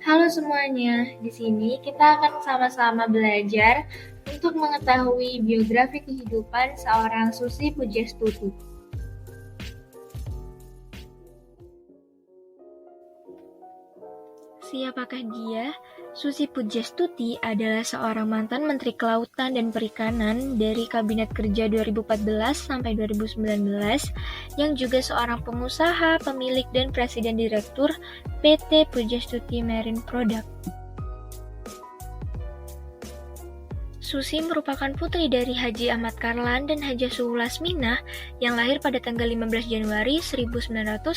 Halo semuanya, di sini kita akan sama-sama belajar untuk mengetahui biografi kehidupan seorang Susi Pujastuti. Siapakah dia? Susi Pujastuti adalah seorang mantan Menteri Kelautan dan Perikanan dari Kabinet Kerja 2014 sampai 2019 yang juga seorang pengusaha, pemilik, dan presiden direktur PT Pujastuti Marine Product. Susi merupakan putri dari Haji Ahmad Karlan dan Hajah Suhu Lasminah yang lahir pada tanggal 15 Januari 1965.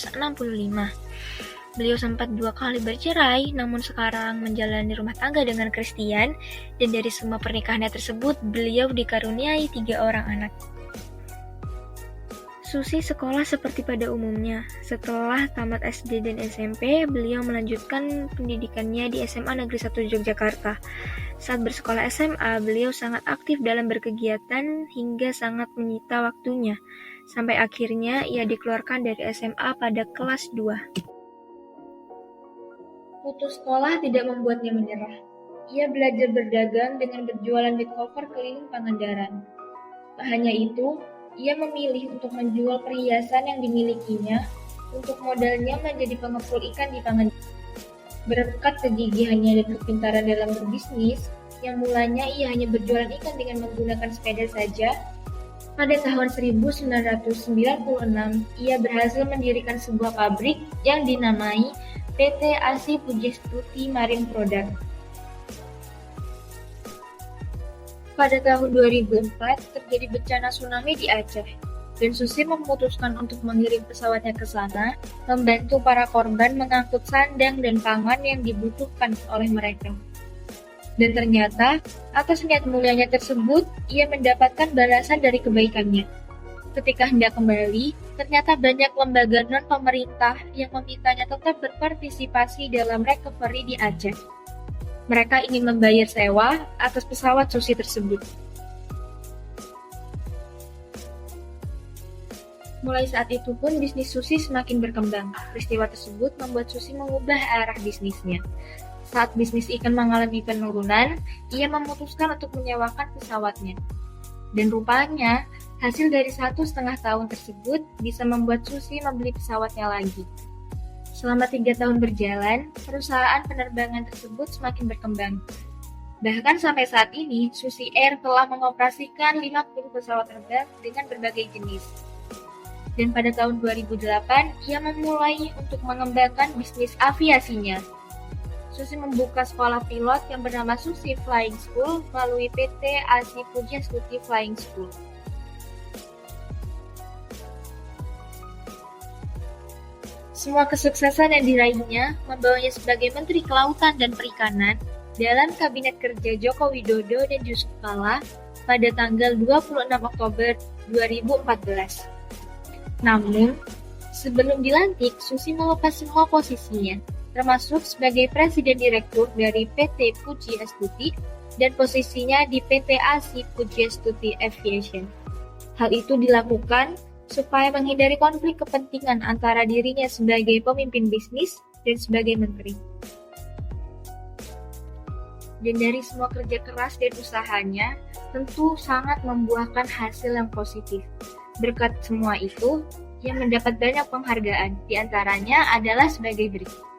Beliau sempat 2 kali bercerai, namun sekarang menjalani rumah tangga dengan Christian, dan dari semua pernikahannya tersebut, beliau dikaruniai 3 orang anak. Susi sekolah seperti pada umumnya. Setelah tamat SD dan SMP, beliau melanjutkan pendidikannya di SMA Negeri 1 Yogyakarta. Saat bersekolah SMA, beliau sangat aktif dalam berkegiatan hingga sangat menyita waktunya, sampai akhirnya ia dikeluarkan dari SMA pada kelas 2. Putus sekolah tidak membuatnya menyerah. Ia belajar berdagang dengan berjualan di cover keliling Pangandaran. Tak hanya itu, ia memilih untuk menjual perhiasan yang dimilikinya untuk modalnya menjadi pengepul ikan di Pangandaran. Berkat kegigihannya dan kepintaran dalam berbisnis, yang mulanya ia hanya berjualan ikan dengan menggunakan sepeda saja, pada tahun 1996 ia berhasil mendirikan sebuah pabrik yang dinamai PT ASI Pujastuti Marine Product. Pada tahun 2004 terjadi bencana tsunami di Aceh, dan Susi memutuskan untuk mengirim pesawatnya ke sana, membantu para korban mengangkut sandang dan pangan yang dibutuhkan oleh mereka. Dan ternyata, atas niat mulianya tersebut, ia mendapatkan balasan dari kebaikannya. Ketika hendak kembali, ternyata banyak lembaga non-pemerintah yang memintanya tetap berpartisipasi dalam recovery di Aceh. Mereka ingin membayar sewa atas pesawat Susi tersebut. Mulai saat itu pun bisnis Susi semakin berkembang. Peristiwa tersebut membuat Susi mengubah arah bisnisnya. Saat bisnis ikan mengalami penurunan, ia memutuskan untuk menyewakan pesawatnya. Dan rupanya, hasil dari 1,5 tahun tersebut bisa membuat Susi membeli pesawatnya lagi. Selama 3 tahun berjalan, perusahaan penerbangan tersebut semakin berkembang. Bahkan sampai saat ini, Susi Air telah mengoperasikan 50 pesawat terbang dengan berbagai jenis. Dan pada tahun 2008, ia memulai untuk mengembangkan bisnis aviasinya. Susi membuka sekolah pilot yang bernama Susi Flying School melalui PT ASI Pujastuti Flying School. Semua kesuksesan yang diraihnya membawanya sebagai Menteri Kelautan dan Perikanan dalam Kabinet Kerja Joko Widodo dan Yusuf Kala pada tanggal 26 Oktober 2014. Namun, sebelum dilantik, Susi melepas semua posisinya, termasuk sebagai Presiden Direktur dari PT Pujastuti dan posisinya di PT ASI Pujastuti Aviation. Hal itu dilakukan supaya menghindari konflik kepentingan antara dirinya sebagai pemimpin bisnis dan sebagai menteri. Dan dari semua kerja keras dan usahanya, tentu sangat membuahkan hasil yang positif. Berkat semua itu, ia mendapat banyak penghargaan, di antaranya adalah sebagai berikut.